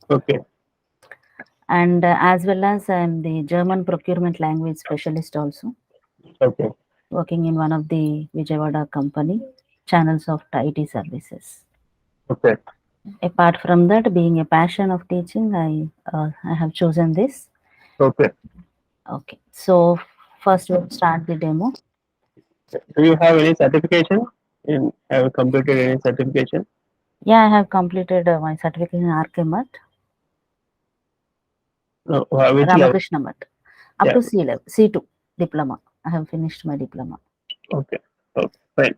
Okay. And as well as I am the German procurement language specialist also, Okay. working in one of the Vijayawada company channels of IT services. Okay. Apart from that, being a passion of teaching, I have chosen this. Okay. Okay, so first we'll start the demo. Do you have any certification? Have you completed any certification? Yeah, I have completed my certificate in Archimat, No. Which level? Ramakrishna Math, up Yeah. to C level, C2 diploma. I have finished my diploma. Okay. Okay. Fine.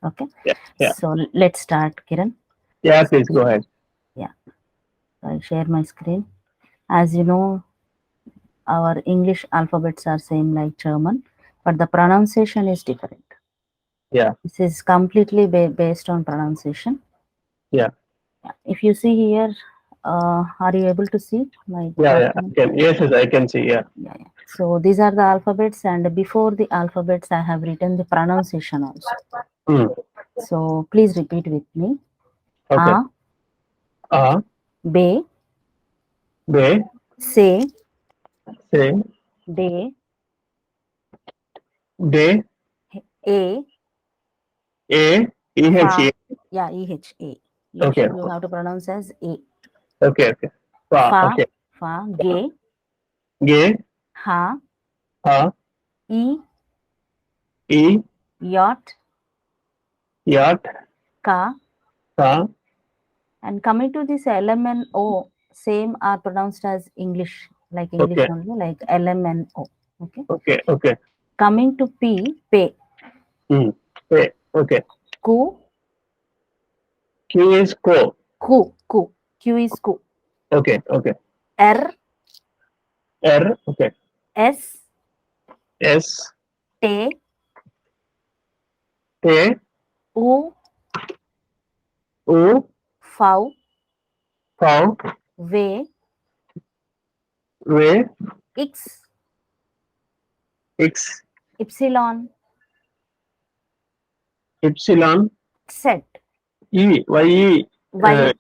Okay, Yeah. Yeah. so let's start, Kiran. Yeah. Please go ahead. Yeah, I'll share my screen. As you know, our English alphabets are same like German, but the pronunciation is different. Yeah. This is completely based on pronunciation. Yeah. Yeah. If you see here, are you able to see my Yeah. Yeah. I document? can. Yes. Yes. I can see. Yeah. Yeah, yeah. So these are the alphabets, and before the alphabets, I have written the pronunciation also. Hmm. So please repeat with me. Okay. A, A, B, B, say, C, de, D, A, A, E, H, fa. E. Yeah, EHA. Okay. You have to pronounce as A. Okay. Okay. Fa. Fa, Okay. fa, ge, G, ha, A, E, E, yacht, Yacht, ka. Ka. And coming to this LMNO, same are pronounced as English, like English Okay. only, like LMNO. Okay. Okay. Okay. Coming to P, pay, Hmm. A. Okay. ku, Q is Co. ku. Q is ku. Okay. Okay. R, R. Okay. S, S, T, T, U, U, V, V, V, V, X, X, Y, Epsilon, Z. E, Y, E. Y,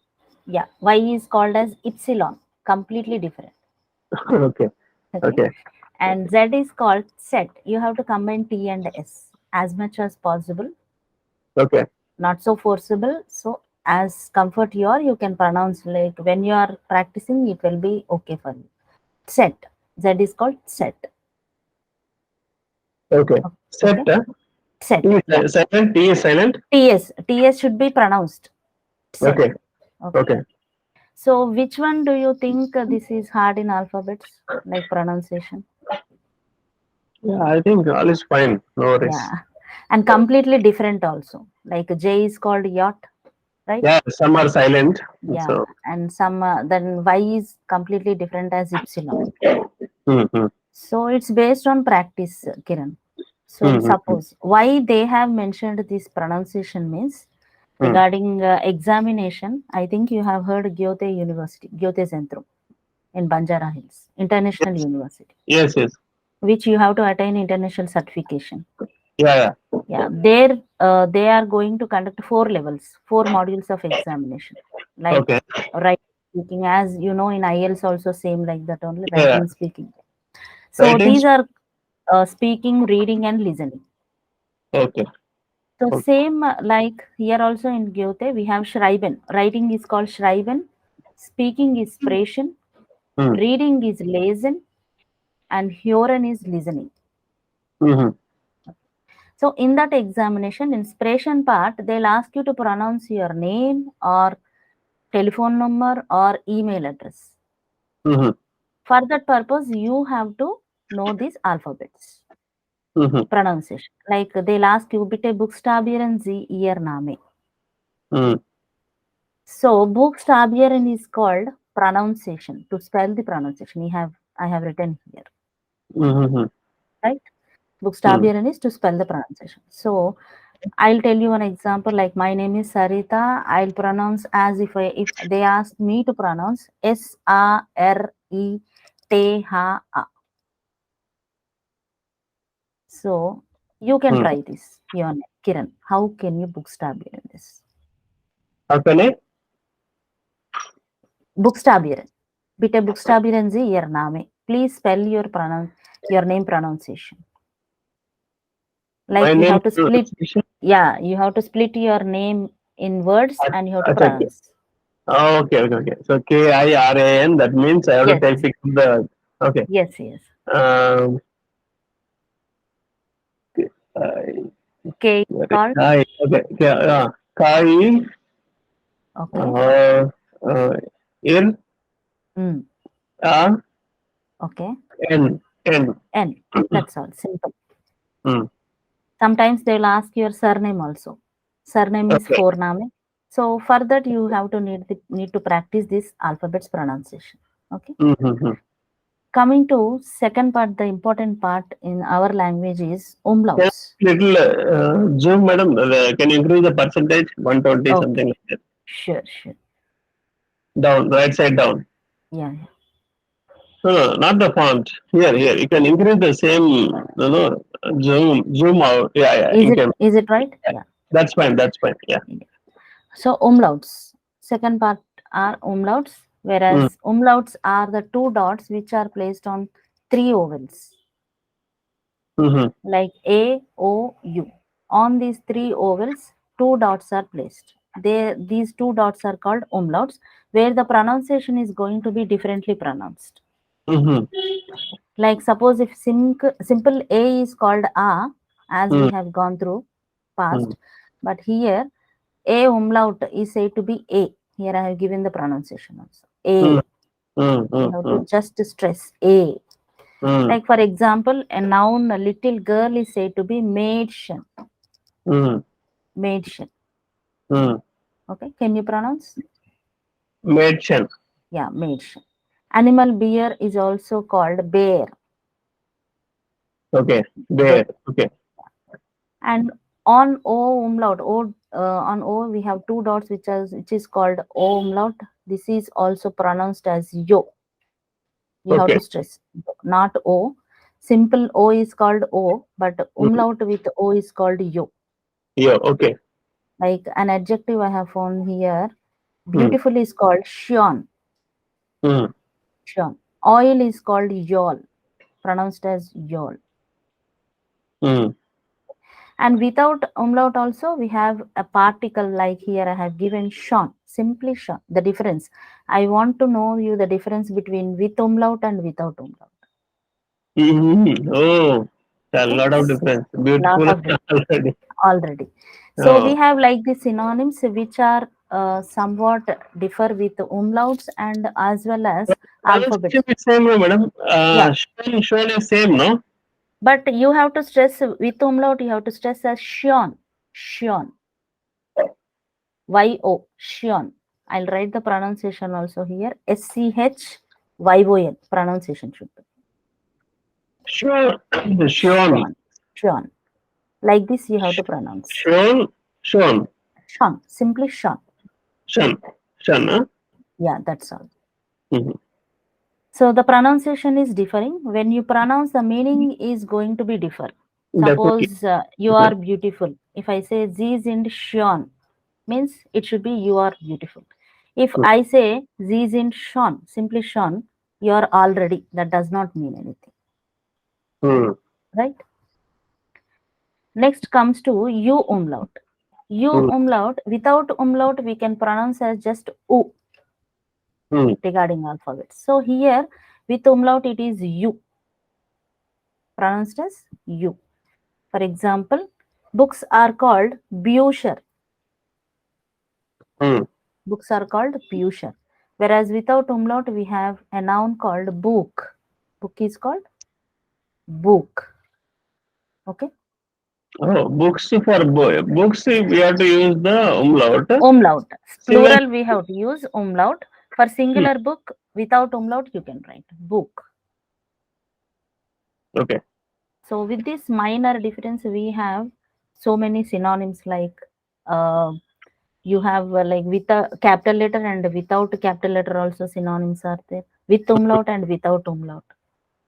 yeah, Y is called as epsilon, completely different. Okay. Okay. Okay. And Z is called set. You have to combine T and S as much as possible, Okay. not so forcible. So, as comfort you can pronounce like when you are practicing, it will be okay for you. Set. Z is called set. Okay. Set. Okay. Set. T Yeah. is silent. T is silent. TS should be pronounced. Set. Okay. Okay. Okay. So, which one do you think this is hard in alphabets, like pronunciation? Yeah, I think all is fine. No worries. Yeah. And completely different also. Like J is called yacht, right? Yeah, some are silent. Yeah. So, And some, then Y is completely different as epsilon. mm-hmm. So, it's based on practice, Kiran. So, Mm-hmm. suppose why they have mentioned this pronunciation means Mm. regarding examination. I think you have heard Gyote University, Gyote Zentrum in Banjara Hills, International Yes, University, yes, yes. which you have to attain international certification. Yeah, Yeah, there they are going to conduct four levels, four modules of examination, yeah. like Okay. writing, speaking, as you know in IELTS also same like that only Yeah. writing, speaking. So Writing. these are speaking, reading, and listening. Okay. So Okay. same like here also in Goethe we have Schreiben. Writing is called Schreiben, speaking is Sprechen, Mm. reading is Lesen, and Hören is listening. Mm-hmm. So in that examination, inspiration part, they'll ask you to pronounce your name or telephone number or email address. Mm-hmm. For that purpose, you have to know these alphabets Mm-hmm. pronunciation. Like they'll ask you bitte buchstabieren Sie Ihr Name. Mm. So buchstabieren is called pronunciation to spell the pronunciation. I have written here, Mm-hmm. right? Mm. Buchstabieren is to spell the pronunciation. So I'll tell you an example like my name is Saritha. I'll pronounce as if they ask me to pronounce Saritha. So you can Mm. try this. Your name, Kiran. How can you bookstabier in this? How can I? Bookstabieren. Bitte buchstabieren Sie Ihr Name. Please spell your name pronunciation. My Like you name have to split. pronunciation. Yeah, you have to split your name in words and you have to Acha, okay. pronounce. Oh, okay. So KIRAN. That means I have to Yes, pick the. Okay. yes, yes. Um. I, K called. Kai. Okay. Yeah. Kai. Okay. Uh. Uh. In. Mm. A. Okay. N. N. N. That's all. Simple. Hmm. Sometimes they will ask your surname also. Surname is Okay. Forname. So for that you have to need to practice this alphabets pronunciation. Okay. Mm-hmm. Coming to second part, the important part in our language is Can umlauts. little zoom, madam? Can you increase the percentage? 120 Okay. something like that. Sure, sure. Down, right side down. Yeah, yeah. No, not the font. Here. You can increase the same, zoom out. Yeah. Is You it can. is it right? Yeah. Yeah. That's fine. Yeah. So umlauts. Second part are umlauts, Mm, whereas umlauts are the two dots which are placed on three vowels mm-hmm. like A, O, U. On these three vowels, two dots are placed. These two dots are called umlauts, where the pronunciation is going to be differently pronounced. Mm-hmm. Like suppose if simple A is called A, as we Mm, have gone through mm, past, but here A umlaut is said to be A. Here I have given the pronunciation also. mm, A. mm, You mm, have to mm, just stress A. mm, Like for example, a noun, a little girl is said to be Mädchen. mm, Mädchen. mm. Okay, can you pronounce? Mädchen. Yeah, Mädchen. Animal bear is also called bear. Okay. Bear. There. Okay. And on O umlaut, on O we have two dots which is called O umlaut. This is also pronounced as yo. You have Okay. to stress, not O. Simple O is called O, but Mm. umlaut with O is called yo. Yeah. Okay. Like an adjective I have found here, Mm, beautiful is called shion. mm, Shion. Oil is called yol, pronounced as yol. mm. And without umlaut also we have a particle, like here I have given shon, simply shon. The difference, I want to know you the difference between with umlaut and without umlaut. Mm-hmm. Oh, a Okay, lot of difference. lot Beautiful of difference already. already. So we Oh. have like the synonyms which are somewhat differ with umlauts and as well as Pronunciation alphabets. is same, no, madam. Yeah, Shon is same, no? but you have to stress with umlaut, you have to stress as shion. Shion. Y-O, Shion. I'll write the pronunciation also here. S-C-H-Y-O-N. Pronunciation should be. Sure. Shon. Shion. Shion. Like this you have to pronounce. Shon. Shon. Shon. Simply Shon. Shon. Shon, huh? Yeah, that's all. Mm-hmm. So the pronunciation is differing. When you pronounce, the meaning is going to be differ. Definitely. Suppose you are beautiful. If I say Sie sind schön, means it should be you are beautiful. If I say Sie sind schön, simply schön, you are already. That does not mean anything, Mm-hmm. right? Next comes to U umlaut. U umlaut, without umlaut, we can pronounce as just U Mm-hmm. regarding alphabets. So here, with umlaut, it is U, pronounced as U. For example, books are called Bücher. Mm-hmm. Books are called Bücher. Whereas without umlaut, we have a noun called book. Book is called book. Okay. Oh, books for boy. Books, we have to use the umlaut. Umlaut. Single. Plural, we have to use umlaut. For Hmm. singular book, without umlaut, you can write book. Okay. So with this minor difference, we have so many synonyms like uh, you have like with a capital letter and without capital letter also synonyms are there. With umlaut and without umlaut.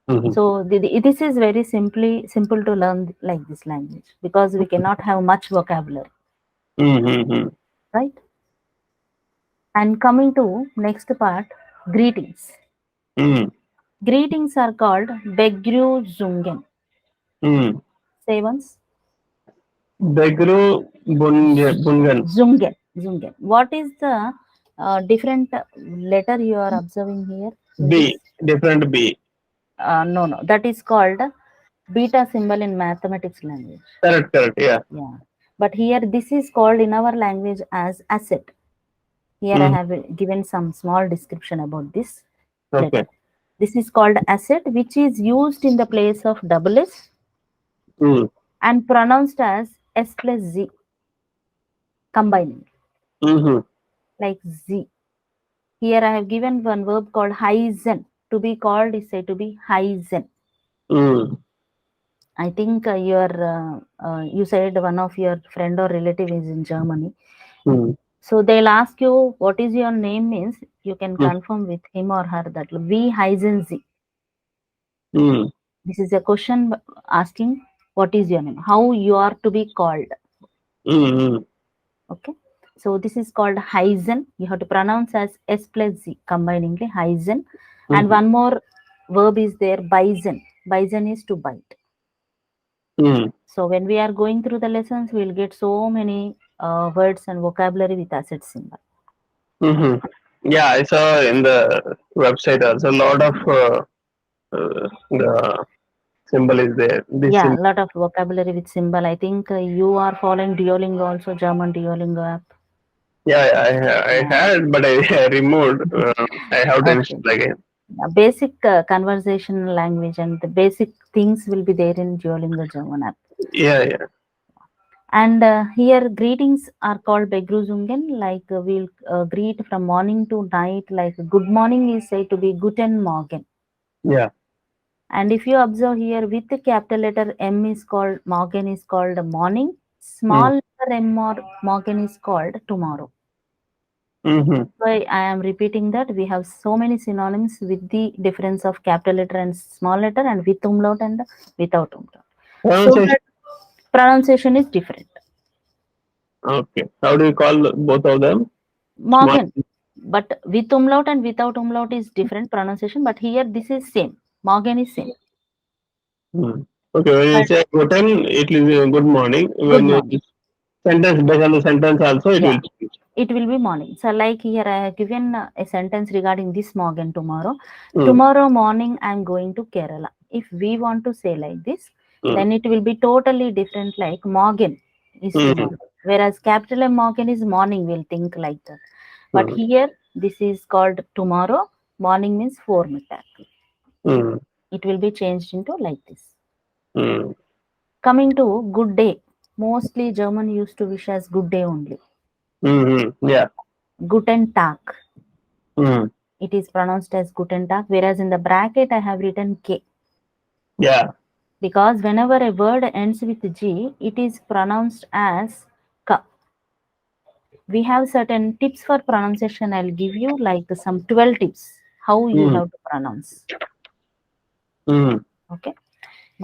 Mm-hmm. So this is very simple to learn like this language because we cannot have much vocabulary, Mm-hmm. right? And coming to next part, greetings. Mm. Greetings are called Begrüßungen. Mm. Say once. Begru Bungan. Zungen. Zungen. What is the different letter you are observing here in this? B. Different B. No, no. That is called beta symbol in mathematics language. Correct, correct. Yeah. Yeah. But here this is called in our language as asset. Here I Mm. have given some small description about this letter. Okay. This is called asset, which is used in the place of double S Mm. and pronounced as S plus Z, combining Mm-hmm. like Z. Here I have given one verb called heizen. To be called is said to be heizen. Mm. I think you said one of your friend or relative is in Germany. Mm. So they'll ask you what is your name means. You can Mm. confirm with him or her that we heizen Z. Mm. This is a question asking what is your name, how you are to be called. Mm. Okay. So this is called heizen. You have to pronounce as S plus Z, combiningly heizen. And Mm. one more verb is there, bison. Bison is to bite. Mm. So when we are going through the lessons, we'll get so many words and vocabulary with asset symbol. Mm-hmm. Yeah, I saw in the website also a lot of the symbol is there. This Yeah, symbol. a lot of vocabulary with symbol. I think you are following Duolingo also, German Duolingo app. Yeah, I Yeah. had, but I removed. I have to Okay. install again. Basic conversational language and the basic things will be there in Duolingo German app. Yeah, yeah. And here greetings are called Begrüßungen, like we'll greet from morning to night, like good morning is said to be Guten Morgen. Yeah. And if you observe here with the capital letter M is called Morgen is called morning, Mm. small letter M or Morgen is called tomorrow. Mm-hmm. So I am repeating that we have so many synonyms with the difference of capital letter and small letter and with umlaut and without umlaut. So Pronunciation. that pronunciation is different. Okay. How do you call both of them? Small. Morgan, but with umlaut and without umlaut is different pronunciation. But here this is same. Morgan is same. Mm. Okay. When you But say guten, it will be good morning. good When you morning. sentence based on the sentence also, it Yeah, will change. it will be morning. So like here I have given a sentence regarding this Morgan tomorrow. Mm. Tomorrow morning I am going to Kerala. If we want to say like this, Mm. then it will be totally different. Like Morgan is Mm. tomorrow, whereas capital M Morgan is morning. We'll think like that. But Mm. here this is called tomorrow. Morning means 4 midday. Mm. It will be changed into like this. Mm. Coming to good day. Mostly German used to wish as good day only. Mm-hmm. Yeah. Guten Tag. Mm. It is pronounced as Guten Tag, whereas in the bracket I have written K. Yeah. Because whenever a word ends with G, it is pronounced as K. We have certain tips for pronunciation. I'll give you like some 12 tips how you Mm. have to pronounce. Mm. Okay.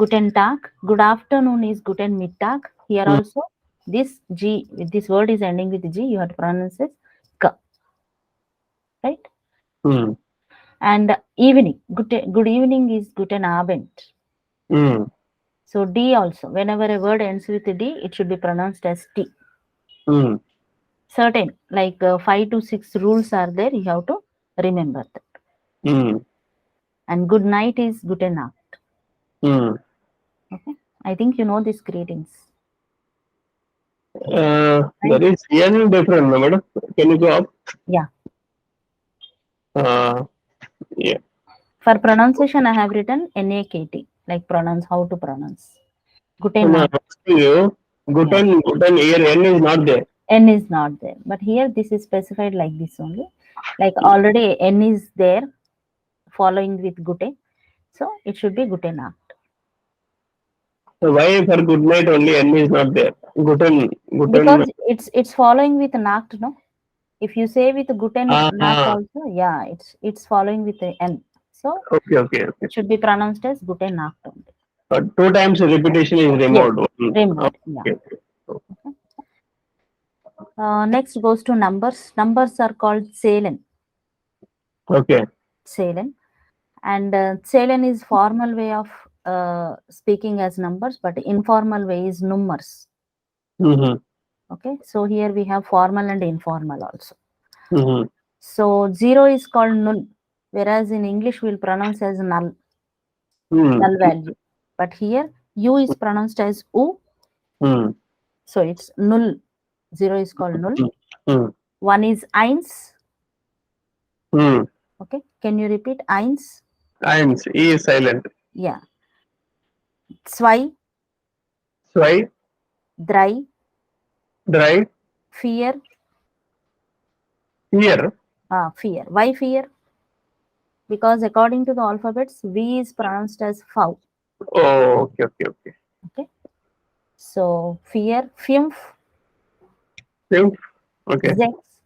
Guten Tag. Good afternoon is Guten Mittag. Here Mm. also, this G, this word is ending with G, you have to pronounce it K. Right? Mm. And evening. Good evening is Guten Abend. Mm. So D also. Whenever a word ends with D, it should be pronounced as T. Mm. Certain, like 5 to 6 rules are there. You have to remember that. Mm. And good night is Guten Nacht. Mm. Okay. I think you know these greetings, right? There is N different, no, madam. Can you go up? Yeah. Uh, yeah. For pronunciation, I have written NAKT, like pronounce, how to pronounce. So Guten now I'm Nacht. asking you, Yeah. Guten here N is not there. N is not there. But here this is specified like this only. Like already N is there following with Gute. So it should be Guten Nacht. So why for good night only N is not there? Guten. Because it's following with Nacht, no? If you say with Guten Nacht Ah, also, yeah, it's following with the N. So okay, okay, okay. it should be pronounced as Guten Nacht only. Two times repetition is Yes, removed. removed. Yeah. Okay, okay. Next goes to numbers. Numbers are called Salen. Okay. Salen. And Salen is formal way of speaking as numbers, but informal way is numbers. Mm-hmm. Okay. So here we have formal and informal also. Mm-hmm. So 0 is called null, whereas in English we'll pronounce as null, Mm. null value. But here U is pronounced as U, Mm. so it's null. 0 is called null. Mm. 1 is eins. Mm. Okay. Can you repeat eins? Eins, E is silent. Yeah. Zwei, Zwei, drei, drei, vier. vier. Fear. Why fear? Because according to the alphabets, V is pronounced as V. Oh, okay, okay, okay. Okay. So fear, fünf, Fünf. Okay, sechs.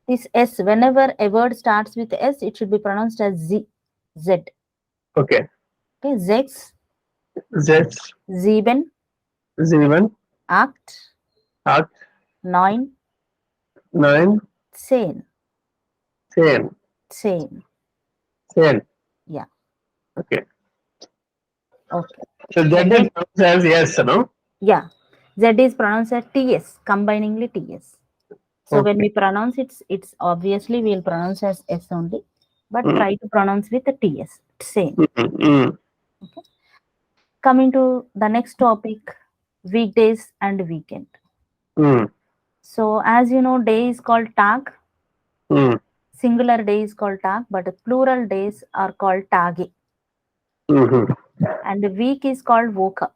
This S, whenever a word starts with S, it should be pronounced as Z. Z. okay. Okay. Sechs, Sechs, sieben, sieben, acht, acht, neun, neun, zehn. zehn, Zehn. zehn. Yeah. Okay. Okay. So The that is next, pronounced as yes, no? yeah. Z is pronounced as TS, combiningly TS. So when Okay. we pronounce it, it's obviously we'll pronounce as S only, but Mm. try to pronounce with the TS. Same. Mm. Mm. Okay. Coming to the next topic, weekdays and weekend. Mm. So as you know, day is called tag, Mm. singular day is called tag, but plural days are called tage, Mm. and the week is called voka.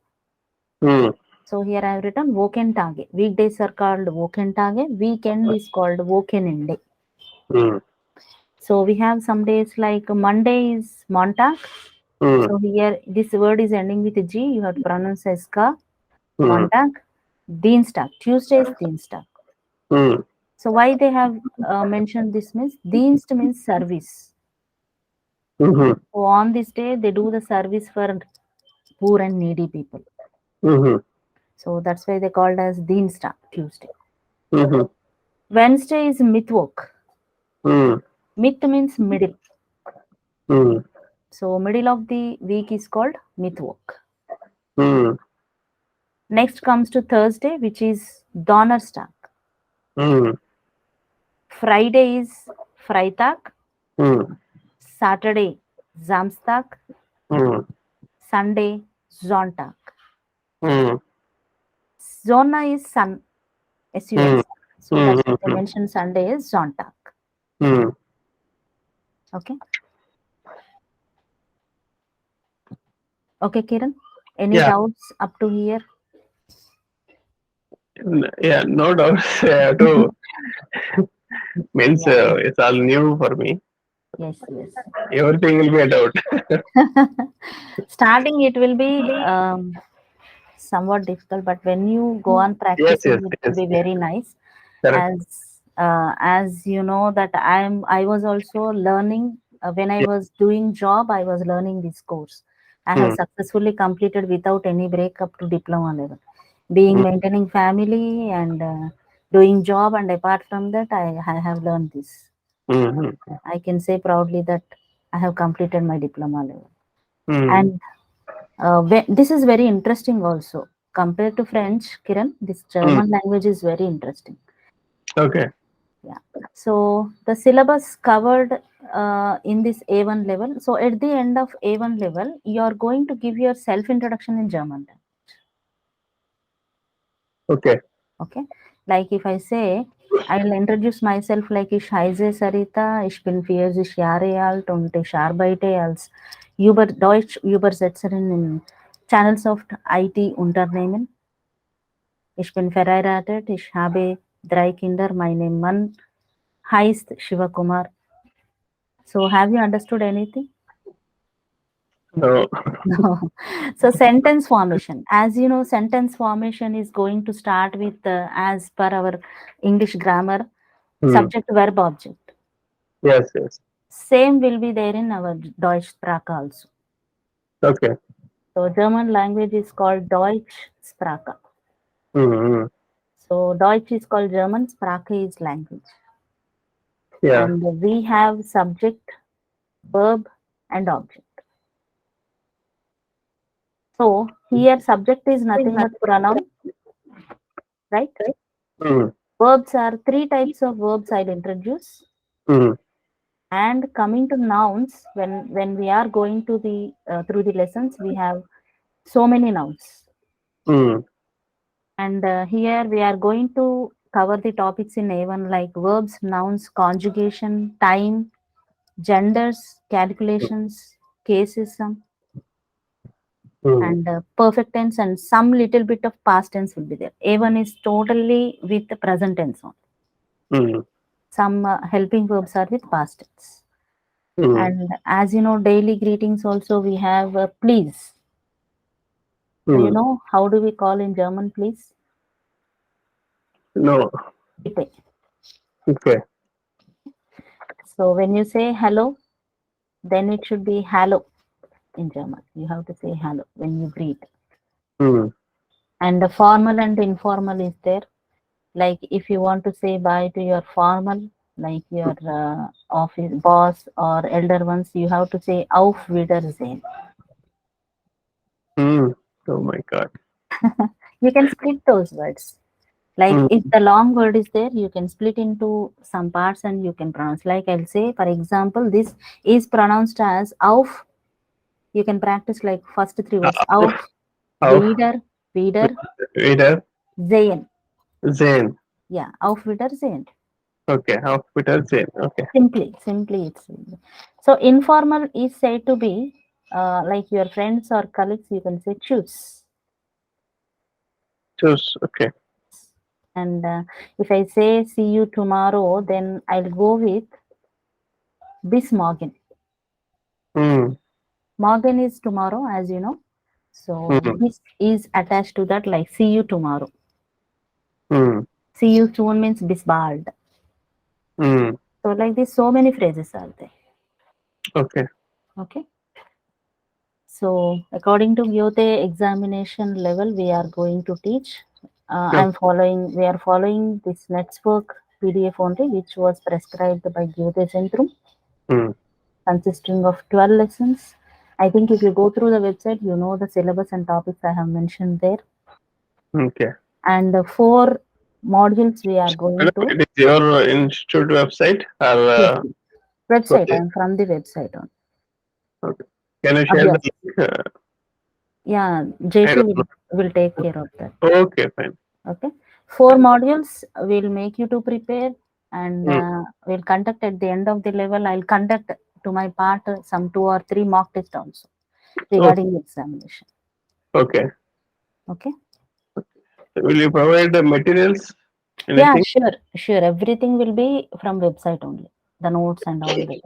Mm. So here I have written woken tage. Weekdays are called woken tage, weekend is called woken day. Mm. So we have some days like Monday is Montag. Mm. So here this word is ending with G. You have to pronounce as ka. Mm. Montag. Dienstag. Tuesday is Dienstag. Mm. So why they have mentioned this means Dienst means service. Mm. So on this day they do the service for poor and needy people. Mm. So that's why they called as Dienstag, Tuesday. Mm. Wednesday is Mittwoch. Mm. Mit means middle. Mm. So middle of the week is called Mittwoch. Mm. Next comes to Thursday, which is Donnerstag. Mm. Friday is Freitag. Mm. Saturday, Samstag. Mm. Sunday, Sonntag. Mm. Zona is sun, Mm. sun. So that's why they Mm. mentioned Sunday is Sonntag. Mm. Okay. Okay, Kiran. Any Yeah, doubts up to here? yeah, no doubt. I have to means Yeah. it's all new for me. Yes, yes. Everything will be a doubt. Starting it will be somewhat difficult, but when you go on Yes, practicing, yes, it will yes. be very nice. Correct. As you know that I was also learning when I Yeah. was doing job, I was learning this course. I have Mm. successfully completed without any break up to diploma level. Being Mm. maintaining family and doing job, and apart from that, I have learned this. Mm. I can say proudly that I have completed my diploma level. Mm. And this is very interesting also. Compared to French, Kiran, this Mm. German language is very interesting. Okay. Yeah. So the syllabus covered in this A1 level. So at the end of A1 level, you are going to give your self introduction in German. Okay. Okay. Like if I say, I'll introduce myself like ich heiße Saritha, ich bin 40 Jahre alt und ich arbeite als Übersetzerin in Channelsoft IT-Unternehmen. Ich bin verheiratet, ich habe 3 Kinder, mein Mann heißt Shivakumar. So have you understood anything? No. No. So sentence formation. As you know, sentence formation is going to start with, as per our English grammar, Mm. subject, verb, object. Yes, yes. Same will be there in our Deutsch Sprache also. Okay. So German language is called Deutsch Sprache. Mm. So Deutsch is called German, Sprache is language. Yeah. And we have subject, verb, and object. So here subject is nothing but pronoun, right? Mm. Verbs are three types of verbs I'll introduce. Mm. And coming to nouns, when we are going to the through the lessons, we have so many nouns. Mm. And here we are going to cover the topics in A1 like verbs, nouns, conjugation, time, genders, calculations, caseism, Mm. and perfect tense, and some little bit of past tense will be there. A1 is totally with the present tense on. Mm. Some helping verbs are with past tense. Mm. And as you know, daily greetings also we have please. Do you Mm. know how do we call in German please? No. Bitte. Okay. So when you say hello, then it should be hallo in German. You have to say hello when you greet. Mm. And the formal and informal is there. Like if you want to say bye to your formal, like your office boss or elder ones, you have to say Auf Wiedersehen. Mm. Oh my God. You can split those words. Like Mm. if the long word is there, you can split into some parts and you can pronounce. Like I'll say, for example, this is pronounced as Auf. You can practice like first three words. Auf. Auf, Auf. Wieder, Wieder, Wieder. Sehen. Zen. Yeah, Auf Wiedersehen. Okay. Auf Wieder Zen. Okay. Simply it's so informal is said to be like your friends or colleagues. You can say choose. Choose. Okay. And if I say see you tomorrow, then I'll go with bis morgen. Mm. Morgen is tomorrow, as you know. So Mm. this is attached to that, like see you tomorrow. Mm. See you soon means bis bald. Mm. So like this, so many phrases are there. Okay. Okay. So according to Gyote examination level, we are going to teach. Okay. We are following this network PDF only, which was prescribed by Gyote Centrum, Mm. consisting of 12 lessons. I think if you go through the website, you know the syllabus and topics I have mentioned there. Okay. And four modules we are going Madam, to. it is your institute website or Yes, website. I project? am from the website on. Okay. Can you share the Abyaas. link? Yeah, I JP don't know. will take care of that. Okay, fine. Okay. Four modules will make you to prepare, and Mm. we'll conduct at the end of the level. I'll conduct to my part some two or three mock tests also Okay. regarding the examination. Okay. Okay. Will you provide the materials? Yeah, Anything? sure. Everything will be from website only. The notes and all that.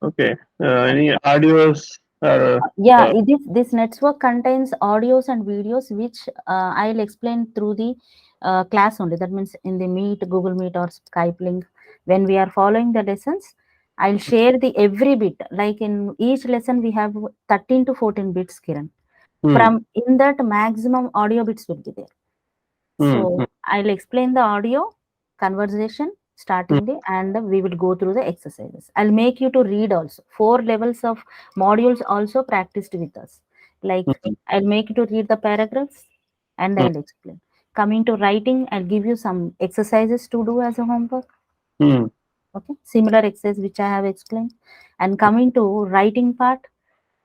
Okay. Any audios or Yeah, this network contains audios and videos which I'll explain through the class only. That means in the Meet, Google Meet, or Skype link. When we are following the lessons, I'll share the every bit. Like in each lesson, we have 13 to 14 bits, Kiran. mm, From in that, maximum audio bits will be there. mm, So I'll explain the audio conversation mm, starting day, and we will go through the exercises. I'll make you to read also. Four levels of modules also practiced with us. Like mm, I'll make you to read the paragraphs and mm, I'll explain. Coming to writing, I'll give you some exercises to do as a homework. mm, Okay, similar exercise which I have explained. And coming to writing part,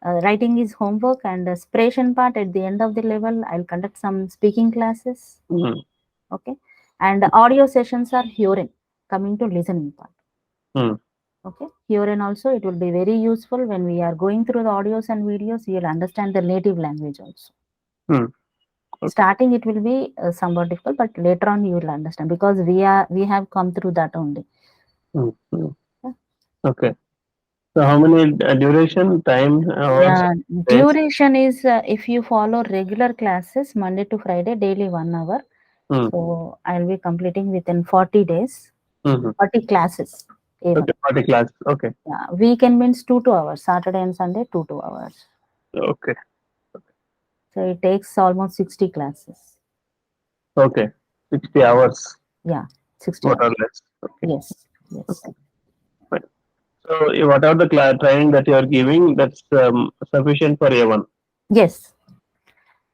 writing is homework, and the expression part at the end of the level, I'll conduct some speaking classes. mm, Okay, and the audio sessions are hearing. Coming to listening part. mm, Okay, herein also it will be very useful when we are going through the audios and videos. You'll understand the native language also. mm. Okay. Starting it will be somewhat difficult, but later on you will understand because we have come through that only. Mm, mm. Yeah. Okay. So how many duration, time, hours, Yeah, days? duration is if you follow regular classes Monday to Friday, daily 1 hour. Mm, So I'll be completing within 40 days, mm. 40 classes. Even. Okay, 40 classes. Okay. Yeah, weekend means 2 2 hours. Saturday and Sunday 2 2 hours. Okay. So it takes almost 60 classes. Okay. 60 hours, Yeah, 60 more hours. or less. Okay. Yes, yes, Okay. Fine. So, whatever the training that you are giving, that's sufficient for A1. yes.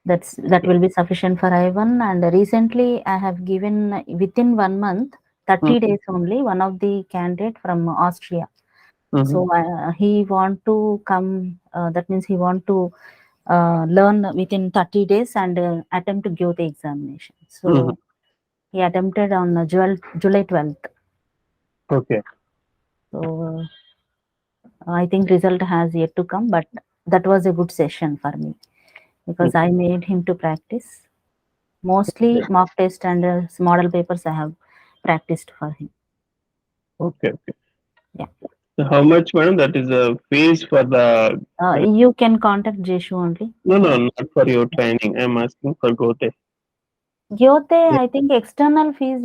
That Okay. will be sufficient for I1. And recently, I have given within 1 month, 30 Mm-hmm. days only, one of the candidate from Austria. Mm-hmm. So he want to come. That means he want to learn within 30 days and attempt to give the examination. Mm-hmm. So he attempted on July 12th. Okay. So I think result has yet to come, but that was a good session for me because I made him to practice. Mostly mock test and model papers I have practiced for him. Okay. Okay. Yeah. So how much, madam? That is a fees for the. You can contact Jeshu only. No, no, not for your training. I'm asking for Gote. Gyote, I think external fees